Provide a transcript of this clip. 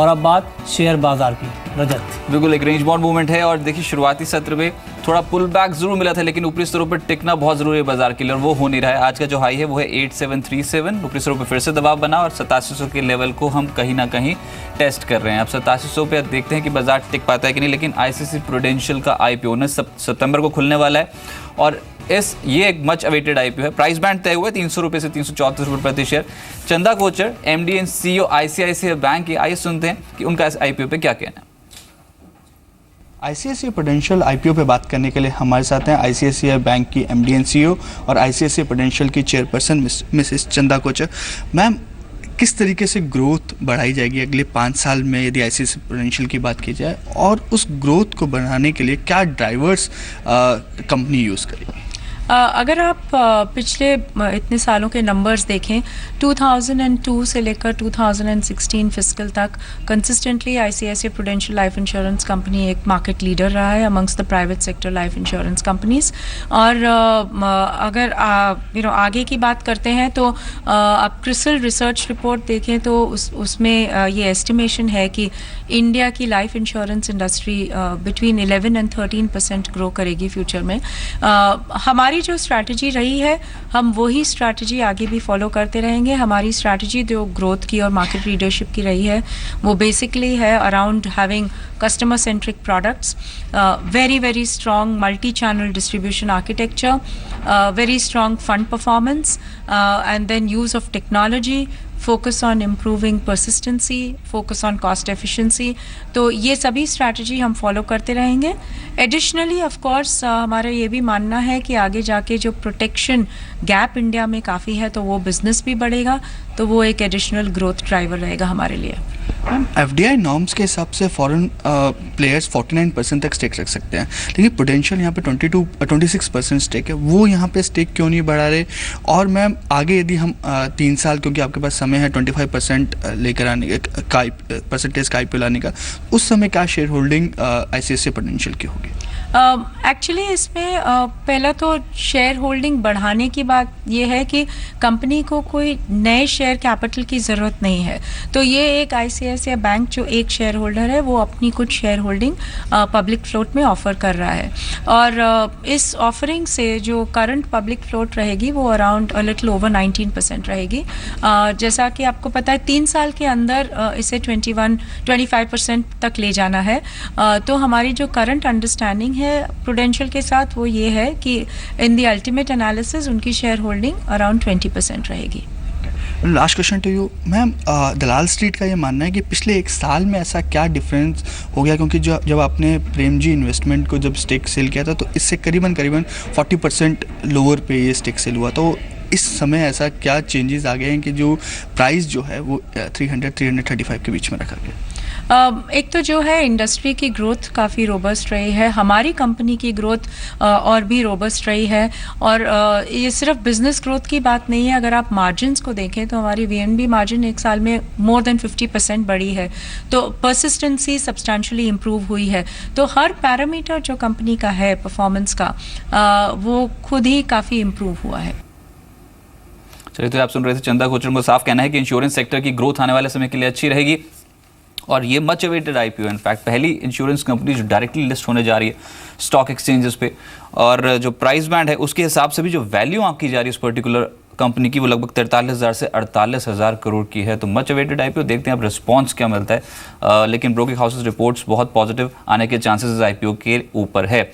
और अब बात शेयर बाजार की। रजत, बिल्कुल एक रेंज बाउंड मूवमेंट है और देखिए शुरुआती सत्र में थोड़ा पुल बैक जरूर मिला था, लेकिन ऊपरी स्तरों पर टिकना बहुत जरूरी है बाजार के लिए और वो हो नहीं रहा है। आज का जो हाई है वो है 8737, ऊपरी स्तरों पर फिर से दबाव बना और 8700 के लेवल को हम कहीं ना कहीं टेस्ट कर रहे हैं। अब 8700 पे देखते हैं कि बाजार टिक पाता है कि नहीं, लेकिन आईसीसी प्रूडेंशियल का आईपीओ 19 सितंबर को खुलने वाला है और ये एक मच अवेटेड आईपीओ है। प्राइस बैंड तय हुआ है 300 रुपये से 334 रुपये प्रति share. Chanda Kochhar, MD and CEO ICICI bank के, आइए सुनते हैं कि उनका इस आईपीओ पे क्या कहना है। आईसीआईसीआई प्रूडेंशियल आईपीओ पे बात करने के लिए हमारे साथ हैं आईसीआईसीआई बैंक की एमडी एंड सीईओ और आईसीआईसीआई प्रूडेंशियल की chairperson Mrs Chanda Kochhar. Ma'am, किस तरीके से ग्रोथ बढ़ाई जाएगी अगले 5 साल में यदि आईसीआईसीआई प्रूडेंशियल की बात की जाए, और उस ग्रोथ को बढ़ाने के लिए क्या ड्राइवर्स कंपनी यूज़ करेगी? अगर आप पिछले इतने सालों के नंबर्स देखें, 2002 से लेकर 2016 फिस्कल तक consistently ICICI prudential life insurance company एक मार्केट लीडर रहा है amongst the private sector life insurance companies. और अगर आगे की बात करते हैं तो आप क्रिसल रिसर्च रिपोर्ट देखें तो उसमें ये एस्टिमेशन है कि इंडिया की life insurance industry between 11 and 13% grow करेगी फ्यूचर में। हमारी जो स्ट्रैटेजी रही है हम वही स्ट्रैटेजी आगे भी फॉलो करते रहेंगे। हमारी स्ट्रैटेजी जो ग्रोथ की और मार्केट लीडरशिप की रही है वो बेसिकली है around having customer centric products, very strong multi channel distribution architecture, very strong fund performance and then use of technology, focus on improving persistency, focus on cost efficiency. तो ये सभी strategy हम follow करते रहेंगे। Additionally of course हमारा ये भी मानना है कि आगे जाके जो प्रोटेक्शन गैप इंडिया में काफ़ी है तो वो बिजनेस भी बढ़ेगा, तो वो एक एडिशनल ग्रोथ ड्राइवर रहेगा हमारे लिए। एफडीआई नॉर्म्स के हिसाब से फॉरेन प्लेयर्स 49% तक स्टेक रख सकते हैं, लेकिन पोटेंशियल यहाँ पे 26% स्टेक है। वो यहाँ पे स्टेक क्यों नहीं बढ़ा रहे? और मैम आगे यदि हम 3 साल, क्योंकि आपके पास समय है 25% लेकर आने का परसेंटेज का आईपीओ लाने का, उस समय क्या शेयर होल्डिंग आईसीआईसीआई पोटेंशियल की होगी? एक्चुअली इसमें पहला तो शेयर होल्डिंग बढ़ाने की बात यह है कि कंपनी को कोई नए शेयर कैपिटल की ज़रूरत नहीं है। तो ये एक आईसीआईसीआई बैंक जो एक शेयर होल्डर है वो अपनी कुछ शेयर होल्डिंग पब्लिक फ्लोट में ऑफ़र कर रहा है, और इस ऑफरिंग से जो करंट पब्लिक फ्लोट रहेगी वो अराउंड लिटिल ओवर 19% रहेगी। जैसा कि आपको पता है 3 साल के अंदर इसे 25% तक ले जाना है। तो हमारी जो करंट अंडरस्टैंडिंग है प्रूडेंशियल के साथ वो ये है कि इन द अल्टीमेट एनालिसिस उनकी शेयर होल्डिंग अराउंड 20% रहेगी। Last question to you ma'am, Dalal street का ये मानना है कि पिछले 1 साल में ऐसा क्या डिफरेंस हो गया, क्योंकि जब आपने प्रेम जी इन्वेस्टमेंट को जब स्टेक सेल किया था तो इससे करीबन 40% लोअर पे ये स्टेक सेल हुआ, तो इस समय ऐसा क्या चेंजेस आ गए हैं कि जो प्राइस जो है वो 300-335 के बीच में रखा गया? एक तो जो है इंडस्ट्री की ग्रोथ काफ़ी रोबस्ट रही है, हमारी कंपनी की ग्रोथ और भी रोबस्ट रही है, और ये सिर्फ बिजनेस ग्रोथ की बात नहीं है। अगर आप मार्जिन्स को देखें तो हमारी वीएनबी मार्जिन 1 साल में मोर देन 50% बढ़ी है, तो परसिस्टेंसी सब्सटैंशियली इम्प्रूव हुई है। तो हर पैरामीटर जो कंपनी का है परफॉर्मेंस का वो खुद ही काफ़ी इम्प्रूव हुआ है। चलिए, तो आप सुन रहे थे चंदा कोचर को साफ कहना है कि इंश्योरेंस सेक्टर की ग्रोथ आने वाले समय के लिए अच्छी रहेगी और ये मच अवेटेड आईपीओ, इनफैक्ट पहली इंश्योरेंस कंपनी जो डायरेक्टली लिस्ट होने जा रही है स्टॉक एक्सचेंजेस पे, और जो प्राइस बैंड है उसके हिसाब से भी जो वैल्यू आंकी जा रही है उस पर्टिकुलर कंपनी की वो लगभग 43,000 से 48,000 करोड़ की है। तो मच अवेटेड आईपीओ, देखते हैं अब रिस्पॉन्स क्या मिलता है। लेकिन ब्रोकिंग हाउसेस रिपोर्ट्स बहुत पॉजिटिव आने के चांसेस आईपीओ के ऊपर है।